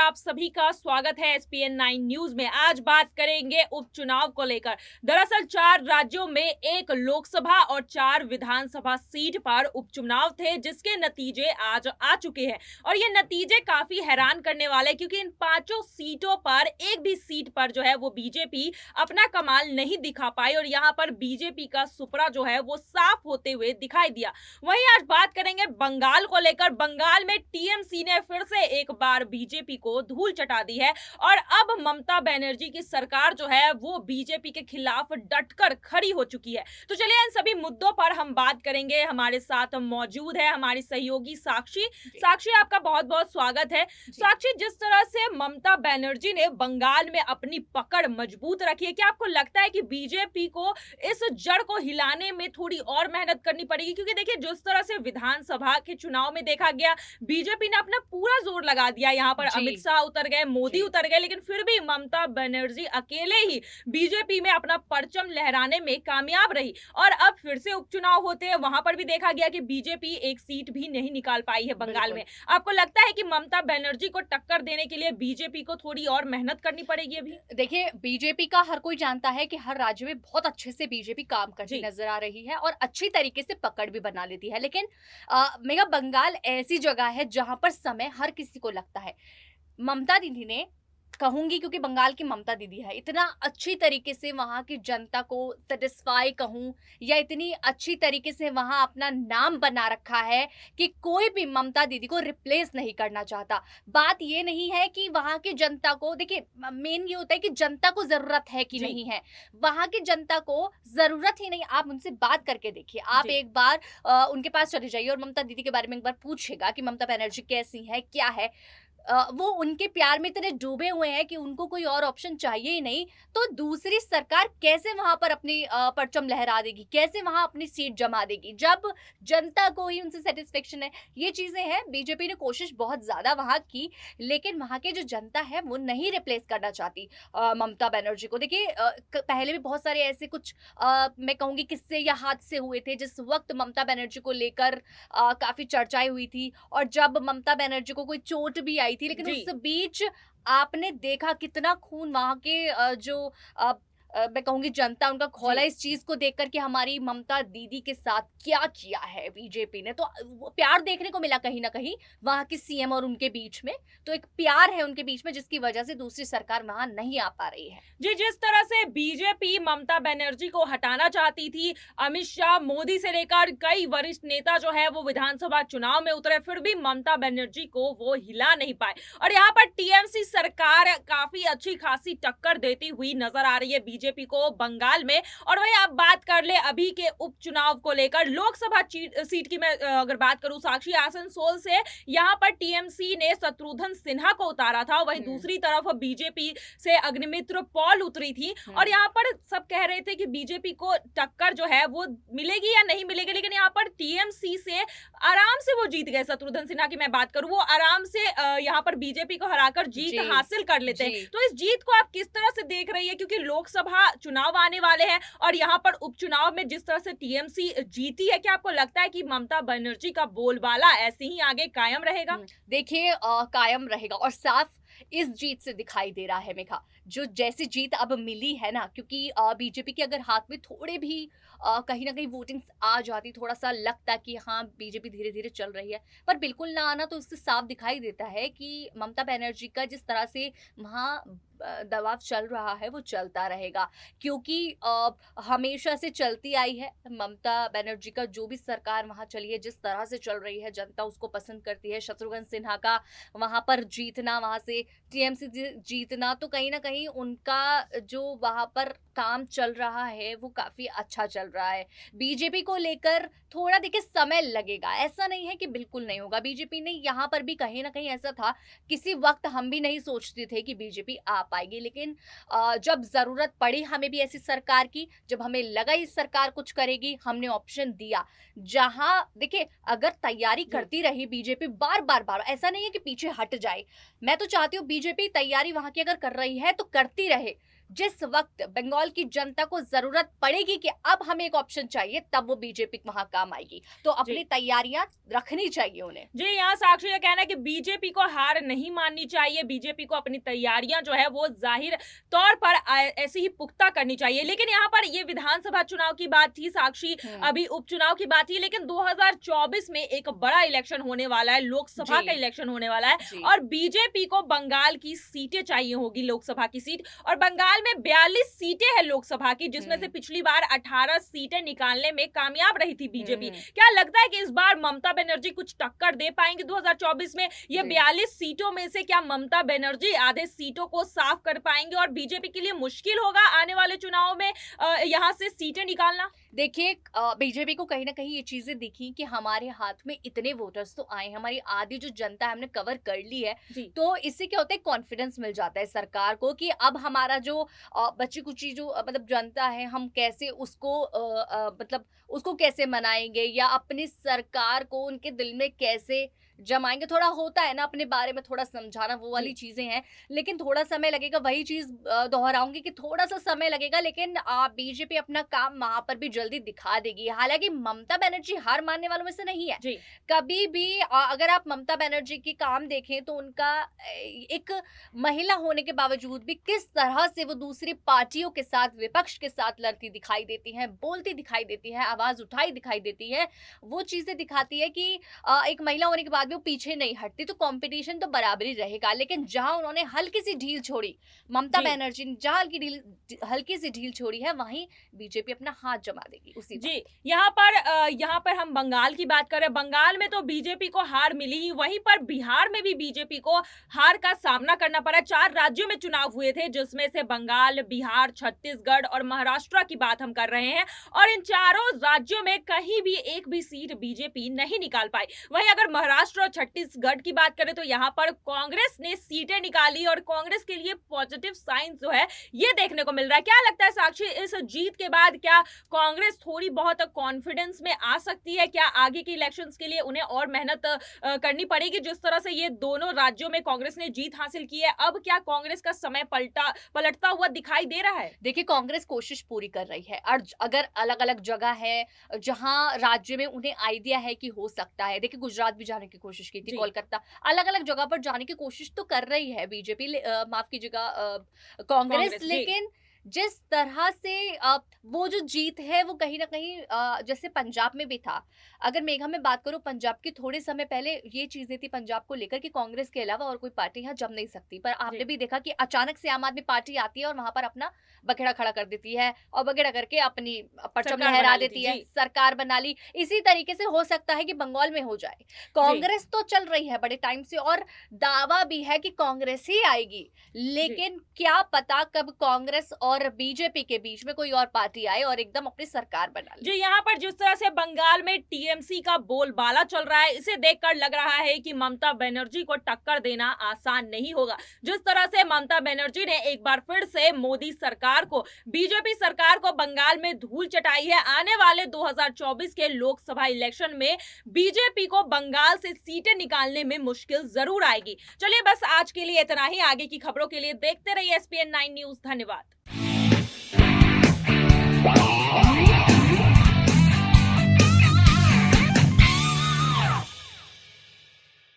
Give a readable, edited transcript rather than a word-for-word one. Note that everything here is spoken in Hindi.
आप सभी का स्वागत है एसपीएन 9 न्यूज में। आज बात करेंगे उपचुनाव को लेकर। दरअसल 4 राज्यों में एक लोकसभा और 4 विधानसभा सीट पर उपचुनाव थे, जिसके नतीजे आज आ चुके हैं और ये नतीजे काफी हैरान करने वाले, क्योंकि इन पांचों सीटों पर एक भी सीट पर जो है वो बीजेपी अपना कमाल नहीं दिखा पाई और यहाँ पर बीजेपी का सुपड़ा जो है वो साफ होते हुए दिखाई दिया। वहीं आज बात करेंगे बंगाल को लेकर। बंगाल में टीएमसी ने फिर से एक बार बीजेपी को धूल चटा दी है और अब ममता बनर्जी की सरकार जो है वो बीजेपी के खिलाफ डटकर खड़ी हो चुकी है। तो चलिए इन सभी मुद्दों पर हम बात करेंगे। हमारे साथ मौजूद है हमारी सहयोगी साक्षी। साक्षी, आपका बहुत बहुत स्वागत है। साक्षी, जिस तरह से ममता बनर्जी ने बंगाल में अपनी पकड़ मजबूत रखी है, क्या आपको लगता है कि बीजेपी को इस जड़ को हिलाने में थोड़ी और मेहनत करनी पड़ेगी? क्योंकि देखिए, जिस तरह से विधानसभा के चुनाव में देखा गया, बीजेपी ने अपना पूरा जोर लगा दिया। यहाँ पर अमित शाह उतर गए, मोदी उतर गए, लेकिन फिर भी ममता बनर्जी अकेले ही बीजेपी में अपना परचम लहराने में कामयाब रही। और अब फिर से उपचुनाव होते हैं, वहां पर भी देखा गया कि बीजेपी एक सीट भी नहीं निकाल पाई है बंगाल में। आपको लगता है कि ममता बनर्जी को टक्कर देने के लिए बीजेपी को थोड़ी और मेहनत करनी पड़ेगी? अभी देखिए, बीजेपी का हर कोई जानता है कि हर राज्य में बहुत अच्छे से बीजेपी काम करती नजर आ रही है और अच्छी तरीके से पकड़ भी बना लेती है। लेकिन मेगा बंगाल ऐसी जगह है जहां पर समय हर किसी को लगता है। ममता दीदी ने, कहूंगी क्योंकि बंगाल की ममता दीदी है, इतना अच्छी तरीके से वहां की जनता को सेटिस्फाई कहूं या इतनी अच्छी तरीके से वहां अपना नाम बना रखा है कि कोई भी ममता दीदी को रिप्लेस नहीं करना चाहता। बात ये नहीं है कि वहां की जनता को, देखिए मेन ये होता है कि जनता को जरूरत है कि नहीं है। वहां की जनता को जरूरत ही नहीं। आप उनसे बात करके देखिए, आप एक बार उनके पास चले जाइए और ममता दीदी के बारे में एक बार पूछेगा कि ममता बनर्जी कैसी है, क्या है। वो उनके प्यार में इतने डूबे हुए हैं कि उनको कोई और ऑप्शन चाहिए ही नहीं। तो दूसरी सरकार कैसे वहां पर अपनी परचम लहरा देगी, कैसे वहां अपनी सीट जमा देगी, जब जनता को ही उनसे सेटिस्फेक्शन है। ये चीजें हैं। बीजेपी ने कोशिश बहुत ज्यादा वहां की, लेकिन वहां की जो जनता है वो नहीं रिप्लेस करना चाहती ममता बनर्जी को। देखिए, पहले भी बहुत सारे ऐसे कुछ मैं कहूंगी किस्से या हादसे हुए थे जिस वक्त ममता बनर्जी को लेकर काफी चर्चाएं हुई थी और जब ममता बनर्जी को कोई चोट भी आई थी। लेकिन उस बीच आपने देखा कितना खून वहां के जो मैं कहूंगी जनता, उनका खौला इस चीज को देखकर कि हमारी ममता दीदी के साथ क्या किया है बीजेपी ने। तो वो प्यार देखने को मिला कहीं ना कहीं वहां की सीएम और उनके बीच में। तो एक प्यार है उनके बीच में, जिसकी वजह से दूसरी सरकार वहां नहीं आ पा रही है। जी, जिस तरह से बीजेपी ममता बनर्जी को हटाना चाहती थी, अमित शाह, मोदी से लेकर कई वरिष्ठ नेता जो है वो विधानसभा चुनाव में उतरे, फिर भी ममता बनर्जी को वो हिला नहीं पाए और यहाँ पर टीएमसी सरकार काफी अच्छी खासी टक्कर देती हुई नजर आ रही है बीजेपी को बंगाल में। और वही आप बात कर ले अभी के उपचुनाव को लेकर, लोकसभा सीट की मैं अगर बात करूं साक्षी, आसनसोल से यहाँ पर टीएमसी ने शत्रुघ्न सिन्हा को उतारा था। वहीं दूसरी तरफ बीजेपी से अग्निमित्र पॉल उतरी थी और यहाँ पर सब कह रहे थे कि बीजेपी को टक्कर जो है वो मिलेगी या नहीं मिलेगी, लेकिन यहाँ पर टीएमसी से आराम से वो जीत गए। शत्रुघ्न सिन्हा की मैं बात करूं, वो आराम से यहाँ पर बीजेपी को हराकर जीत हासिल कर लेते हैं। तो इस जीत को आप किस तरह से देख रही है? क्योंकि लोकसभा चुनाव आने वाले हैं और यहाँ पर उपचुनाव में जिस तरह से टीएमसी जीती है, क्या आपको लगता है कि ममता बनर्जी का बोलबाला ऐसे ही आगे कायम रहेगा? देखिए, कायम रहेगा और साफ इस जीत से दिखाई दे रहा है मेघा। जो जैसी जीत अब मिली है ना, क्योंकि बीजेपी के अगर हाथ में थोड़े भी कहीं ना कहीं वोटिंग्स आ जाती, थोड़ा सा लगता कि हाँ बीजेपी धीरे धीरे चल रही है, पर बिल्कुल ना आना, तो इससे साफ दिखाई देता है कि ममता बनर्जी का जिस तरह से वहाँ दबाव चल रहा है वो चलता रहेगा। क्योंकि हमेशा से चलती आई है ममता बनर्जी का जो भी सरकार वहां चली है, जिस तरह से चल रही है, जनता उसको पसंद करती है। शत्रुघ्न सिन्हा का वहां पर जीतना, वहां से टीएमसी जीतना, तो कहीं ना कहीं उनका जो वहां पर काम चल रहा है वो काफी अच्छा चल रहा है। बीजेपी को लेकर थोड़ा देखिए समय लगेगा, ऐसा नहीं है कि बिल्कुल नहीं होगा। बीजेपी ने यहाँ पर भी कहीं ना कहीं ऐसा था, किसी वक्त हम भी नहीं सोचते थे कि बीजेपी आ पाएगी, लेकिन जब जरूरत पड़ी हमें भी ऐसी सरकार की, जब हमें लगा इस सरकार कुछ करेगी, हमने ऑप्शन दिया। जहां देखिए, अगर तैयारी करती रही बीजेपी बार बार बार, ऐसा नहीं है कि पीछे हट जाए। मैं तो चाहती हूँ बीजेपी तैयारी वहां की अगर कर रही है तो करती रहे। जिस वक्त बंगाल की जनता को जरूरत पड़ेगी कि अब हमें एक ऑप्शन चाहिए, तब वो बीजेपी वहां काम आएगी। तो अपनी तैयारियां रखनी चाहिए उन्हें। जी, यहाँ साक्षी का कहना है कि बीजेपी को हार नहीं माननी चाहिए, बीजेपी को अपनी तैयारियां जो है वो जाहिर तौर पर ऐसे ही पुख्ता करनी चाहिए। लेकिन यहाँ पर ये विधानसभा चुनाव की बात थी साक्षी, अभी उपचुनाव की बात थी, लेकिन 2024 में एक बड़ा इलेक्शन होने वाला है, लोकसभा का इलेक्शन होने वाला है और बीजेपी को बंगाल की सीटें चाहिए होगी, लोकसभा की सीट। और बंगाल में 42 सीटें हैं लोकसभा की, जिसमें से पिछली बार 18 सीटें निकालने में कामयाब रही थी बीजेपी। क्या लगता है कि इस बार ममता बनर्जी कुछ टक्कर दे पाएंगे 2024 में? ये 42 सीटों में से क्या ममता बनर्जी आधे सीटों को साफ कर पाएंगे और बीजेपी के लिए मुश्किल होगा आने वाले चुनाव में यहां से सीटें निकालना? देखिए, बीजेपी को कहीं ना कहीं ये चीजें दिखी कि हमारे हाथ में इतने वोटर्स तो आए, हमारी आधी जो जनता है हमने कवर कर ली है, तो इससे क्या होता है, कॉन्फिडेंस मिल जाता है सरकार को कि अब हमारा जो बच्ची कुची जो मतलब जनता है, हम कैसे उसको मतलब उसको कैसे मनाएंगे या अपनी सरकार को उनके दिल में कैसे जमाएंगे। थोड़ा होता है ना अपने बारे में थोड़ा समझाना, वो वाली चीजें हैं, लेकिन थोड़ा समय लगेगा। वही चीज दोहराऊंगी कि थोड़ा सा समय लगेगा, लेकिन बीजेपी अपना काम वहां पर भी जल्दी दिखा देगी। हालांकि ममता बनर्जी हार मानने वालों में से नहीं है कभी भी। अगर आप ममता बनर्जी की काम देखें तो उनका एक महिला होने के बावजूद भी किस तरह से वो दूसरी पार्टियों के साथ, विपक्ष के साथ लड़ती दिखाई देती है, बोलती दिखाई देती है, आवाज उठाई दिखाई देती है, वो चीजें दिखाती है कि एक महिला होने के बाद वो पीछे नहीं हटती। तो कंपटीशन तो बराबरी रहेगा, लेकिन जहां उन्होंने हल्की सी ढील छोड़ी, ममता बनर्जी ने जहां हल्की सी ढील छोड़ी है, वहीं बीजेपी अपना हाथ जमा देगी उसी जी। यहाँ पर हम बंगाल की बात करें, बंगाल में तो बीजेपी को हार मिली ही, वहीं पर बिहार में भी बीजेपी को हार का सामना करना पड़ा। 4 राज्यों में चुनाव हुए थे, जिसमें से बंगाल, बिहार, छत्तीसगढ़ और महाराष्ट्र की बात हम कर रहे हैं, और इन चारों राज्यों में कहीं भी एक भी सीट बीजेपी नहीं निकाल पाई। वहीं अगर महाराष्ट्र और छत्तीसगढ़ की बात करें तो यहाँ पर कांग्रेस ने सीटें निकाली और कांग्रेस के लिए पॉजिटिव साइन जो है ये देखने को मिल रहा है। क्या लगता है साक्षी, इस जीत के बाद क्या कांग्रेस थोड़ी बहुत कॉन्फिडेंस में आ सकती है? क्या आगे के इलेक्शंस के लिए उन्हें और मेहनत करनी पड़ेगी? जिस तरह से ये दोनों राज्यों में कांग्रेस ने जीत हासिल की है, अब क्या कांग्रेस का समय पलटता हुआ दिखाई दे रहा है? देखिए, कांग्रेस कोशिश पूरी कर रही है, और अगर अलग अलग जगह है जहां राज्य में उन्हें आइडिया है कि हो सकता है, देखिए गुजरात भी जाने की कोशिश की थी, कोलकाता, अलग अलग जगह पर जाने की कोशिश तो कर रही है बीजेपी, माफ कीजिएगा कांग्रेस। लेकिन जिस तरह से वो जो जीत है वो कहीं ना कहीं जैसे पंजाब में भी था। अगर मेघा में बात करूं, पंजाब की थोड़े समय पहले ये चीजें थी पंजाब को लेकर कि कांग्रेस के अलावा और कोई पार्टी यहाँ जम नहीं सकती, पर आपने भी देखा कि अचानक से आम आदमी पार्टी आती है और वहां पर अपना बखेड़ा खड़ा कर देती है और बखेड़ा करके अपनी परचम लहरा देती है, सरकार बना ली। इसी तरीके से हो सकता है कि बंगाल में हो जाए। कांग्रेस तो चल रही है बड़े टाइम से और दावा भी है कि कांग्रेस ही आएगी, लेकिन क्या पता कब कांग्रेस और बीजेपी के बीच में कोई और पार्टी आए और एकदम अपनी सरकार बना ले। जी, यहाँ पर जिस तरह से बंगाल में टीएमसी का बोलबाला चल रहा है, इसे देखकर लग रहा है कि ममता बनर्जी को टक्कर देना आसान नहीं होगा। जिस तरह से ममता बनर्जी ने एक बार फिर से मोदी सरकार को, बीजेपी सरकार को बंगाल में धूल चटाई है, आने वाले 2024 के लोकसभा इलेक्शन में बीजेपी को बंगाल से सीटें निकालने में मुश्किल जरूर आएगी। चलिए, बस आज के लिए इतना ही। आगे की खबरों के लिए देखते रहिए SPN9 न्यूज। धन्यवाद।